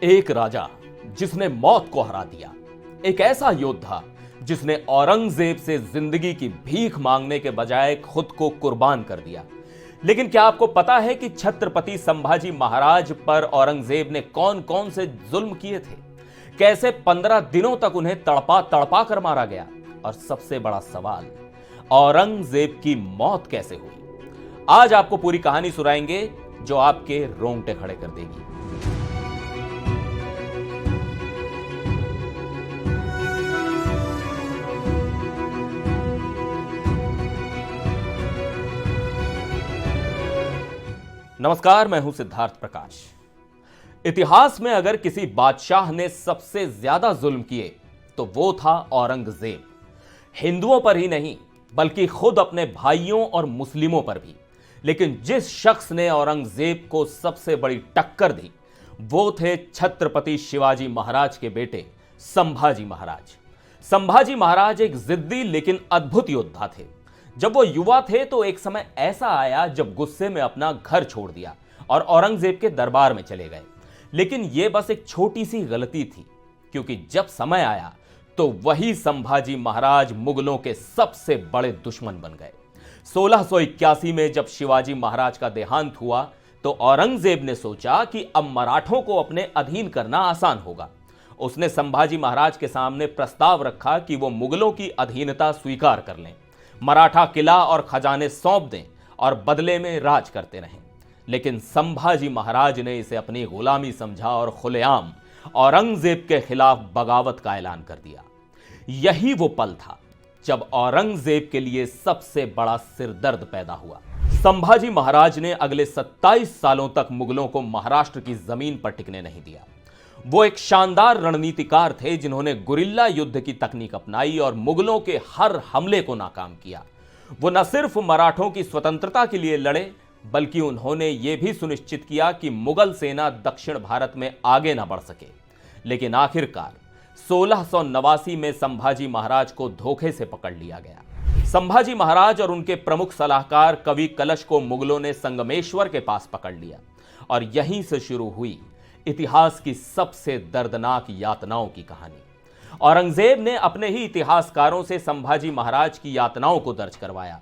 एक राजा जिसने मौत को हरा दिया, एक ऐसा योद्धा जिसने औरंगजेब से जिंदगी की भीख मांगने के बजाय खुद को कुर्बान कर दिया। लेकिन क्या आपको पता है कि छत्रपति संभाजी महाराज पर औरंगजेब ने कौन कौन से जुल्म किए थे? कैसे 15 दिनों तक उन्हें तड़पा तड़पा कर मारा गया? और सबसे बड़ा सवाल, औरंगजेब की मौत कैसे हुई? आज आपको पूरी कहानी सुनाएंगे जो आपके रोंगटे खड़े कर देगी। नमस्कार, मैं हूं सिद्धार्थ प्रकाश। इतिहास में अगर किसी बादशाह ने सबसे ज्यादा जुल्म किए तो वो था औरंगजेब। हिंदुओं पर ही नहीं बल्कि खुद अपने भाइयों और मुस्लिमों पर भी। लेकिन जिस शख्स ने औरंगजेब को सबसे बड़ी टक्कर दी वो थे छत्रपति शिवाजी महाराज के बेटे संभाजी महाराज। संभाजी महाराज एक जिद्दी लेकिन अद्भुत योद्धा थे। जब वो युवा थे तो एक समय ऐसा आया जब गुस्से में अपना घर छोड़ दिया और औरंगजेब के दरबार में चले गए। लेकिन यह बस एक छोटी सी गलती थी, क्योंकि जब समय आया तो वही संभाजी महाराज मुगलों के सबसे बड़े दुश्मन बन गए। 1681 में जब शिवाजी महाराज का देहांत हुआ तो औरंगजेब ने सोचा कि अब मराठों को अपने अधीन करना आसान होगा। उसने संभाजी महाराज के सामने प्रस्ताव रखा कि वो मुगलों की अधीनता स्वीकार कर लें, मराठा किला और खजाने सौंप दें और बदले में राज करते रहें। लेकिन संभाजी महाराज ने इसे अपनी गुलामी समझा और खुलेआम औरंगजेब के खिलाफ बगावत का ऐलान कर दिया। यही वो पल था जब औरंगजेब के लिए सबसे बड़ा सिरदर्द पैदा हुआ। संभाजी महाराज ने अगले 27 सालों तक मुगलों को महाराष्ट्र की जमीन पर टिकने नहीं दिया। वो एक शानदार रणनीतिकार थे जिन्होंने गुरिल्ला युद्ध की तकनीक अपनाई और मुगलों के हर हमले को नाकाम किया। वो न सिर्फ मराठों की स्वतंत्रता के लिए लड़े बल्कि उन्होंने ये भी सुनिश्चित किया कि मुगल सेना दक्षिण भारत में आगे ना बढ़ सके। लेकिन आखिरकार 1689 में संभाजी महाराज को धोखे से पकड़ लिया गया। संभाजी महाराज और उनके प्रमुख सलाहकार कवि कलश को मुगलों ने संगमेश्वर के पास पकड़ लिया और यहीं से शुरू हुई इतिहास की सबसे दर्दनाक यातनाओं की कहानी। औरंगजेब ने अपने ही इतिहासकारों से संभाजी महाराज की यातनाओं को दर्ज करवाया।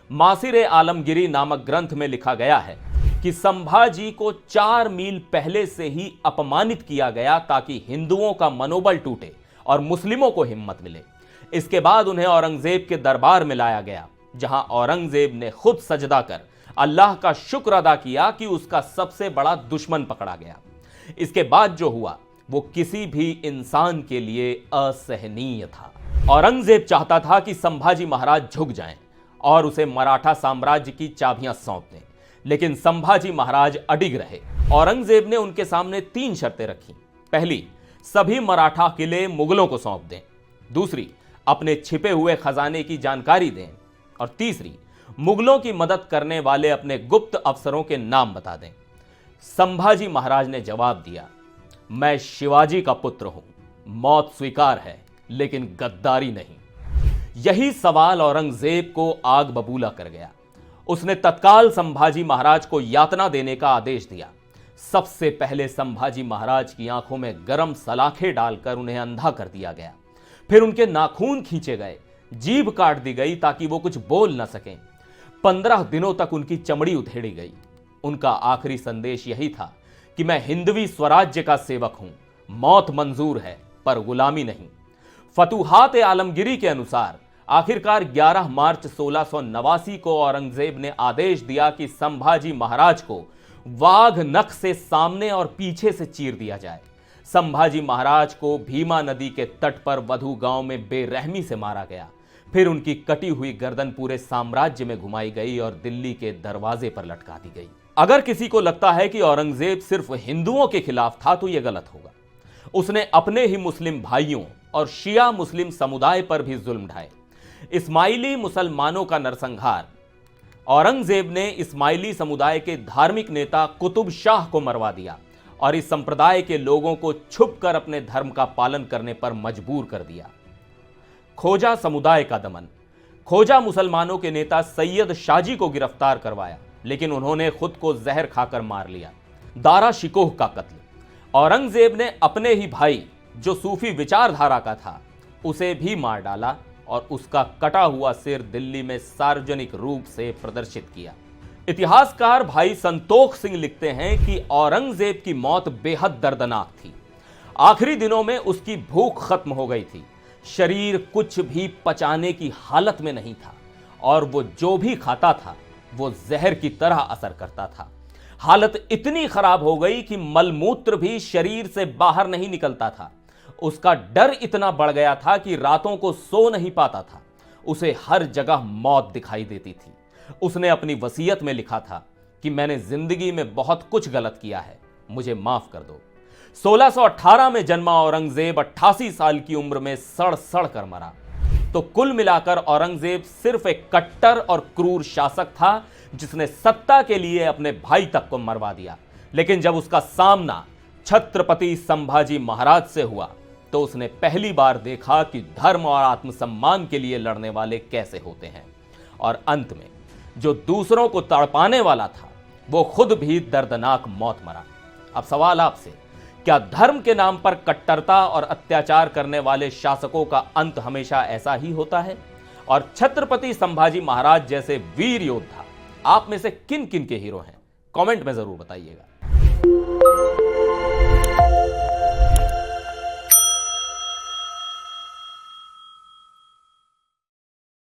मासिर आलमगिरी नामक ग्रंथ में लिखा गया है कि संभाजी को 4 मील पहले से ही अपमानित किया गया ताकि हिंदुओं का मनोबल टूटे और मुस्लिमों को हिम्मत मिले। इसके बाद उन्हें औरंगजेब के दरबार में लाया गया, जहां औरंगजेब ने खुद सजदा कर अल्लाह का शुक्र अदा किया कि उसका सबसे बड़ा दुश्मन पकड़ा गया। इसके बाद जो हुआ वो किसी भी इंसान के लिए असहनीय था। औरंगजेब चाहता था कि संभाजी महाराज झुक जाएं और उसे मराठा साम्राज्य की चाबियां सौंप दें, लेकिन संभाजी महाराज अडिग रहे। औरंगजेब ने उनके सामने 3 शर्तें रखी। पहली, सभी मराठा किले मुगलों को सौंप दें। दूसरी, अपने छिपे हुए खजाने की जानकारी दें। और तीसरी, मुगलों की मदद करने वाले अपने गुप्त अफसरों के नाम बता दें। संभाजी महाराज ने जवाब दिया, मैं शिवाजी का पुत्र हूं, मौत स्वीकार है लेकिन गद्दारी नहीं। यही सवाल औरंगजेब को आग बबूला कर गया। उसने तत्काल संभाजी महाराज को यातना देने का आदेश दिया। सबसे पहले संभाजी महाराज की आंखों में गरम सलाखें डालकर उन्हें अंधा कर दिया गया। फिर उनके नाखून खींचे गए, जीभ काट दी गई ताकि वो कुछ बोल न सकें। 15 दिनों तक उनकी चमड़ी उधेड़ी गई। उनका आखिरी संदेश यही था कि मैं हिंदवी स्वराज्य का सेवक हूं, मौत मंजूर है पर गुलामी नहीं। फतूहात आलमगिरी के अनुसार आखिरकार 11 मार्च 1689 को औरंगजेब ने आदेश दिया कि संभाजी महाराज को वाघ नख से सामने और पीछे से चीर दिया जाए। संभाजी महाराज को भीमा नदी के तट पर वधु गांव में बेरहमी से मारा गया। फिर उनकी कटी हुई गर्दन पूरे साम्राज्य में घुमाई गई और दिल्ली के दरवाजे पर लटका दी गई। अगर किसी को लगता है कि औरंगजेब सिर्फ हिंदुओं के खिलाफ था तो यह गलत होगा। उसने अपने ही मुस्लिम भाइयों और शिया मुस्लिम समुदाय पर भी जुल्म ढाए। इस्माइली मुसलमानों का नरसंहार। औरंगजेब ने इस्माइली समुदाय के धार्मिक नेता कुतुब शाह को मरवा दिया और इस संप्रदाय के लोगों को छुपकर अपने धर्म का पालन करने पर मजबूर कर दिया। खोजा समुदाय का दमन। खोजा मुसलमानों के नेता सैयद शाजी को गिरफ्तार करवाया, लेकिन उन्होंने खुद को जहर खाकर मार लिया। दारा शिकोह का कत्ल। औरंगजेब ने अपने ही भाई जो सूफी विचारधारा का था उसे भी मार डाला और उसका कटा हुआ सिर दिल्ली में सार्वजनिक रूप से प्रदर्शित किया। इतिहासकार भाई संतोख सिंह लिखते हैं कि औरंगजेब की मौत बेहद दर्दनाक थी। आखिरी दिनों में उसकी भूख खत्म हो गई थी, शरीर कुछ भी पचाने की हालत में नहीं था और वो जो भी खाता था वो जहर की तरह असर करता था। हालत इतनी खराब हो गई कि मलमूत्र भी शरीर से बाहर नहीं निकलता था। उसका डर इतना बढ़ गया था कि रातों को सो नहीं पाता था। उसे हर जगह मौत दिखाई देती थी। उसने अपनी वसीयत में लिखा था कि मैंने जिंदगी में बहुत कुछ गलत किया है, मुझे माफ कर दो। 1618 में जन्मा औरंगजेब 88 साल की उम्र में सड़ सड़ कर मरा। तो कुल मिलाकर औरंगजेब सिर्फ एक कट्टर और क्रूर शासक था जिसने सत्ता के लिए अपने भाई तक को मरवा दिया। लेकिन जब उसका सामना छत्रपति संभाजी महाराज से हुआ तो उसने पहली बार देखा कि धर्म और आत्मसम्मान के लिए लड़ने वाले कैसे होते हैं। और अंत में जो दूसरों को तड़पाने वाला था वो खुद भी दर्दनाक मौत मरा। अब सवाल आपसे, क्या धर्म के नाम पर कट्टरता और अत्याचार करने वाले शासकों का अंत हमेशा ऐसा ही होता है? और छत्रपति संभाजी महाराज जैसे वीर योद्धा आप में से किन किन के हीरो हैं? कमेंट में जरूर बताइएगा।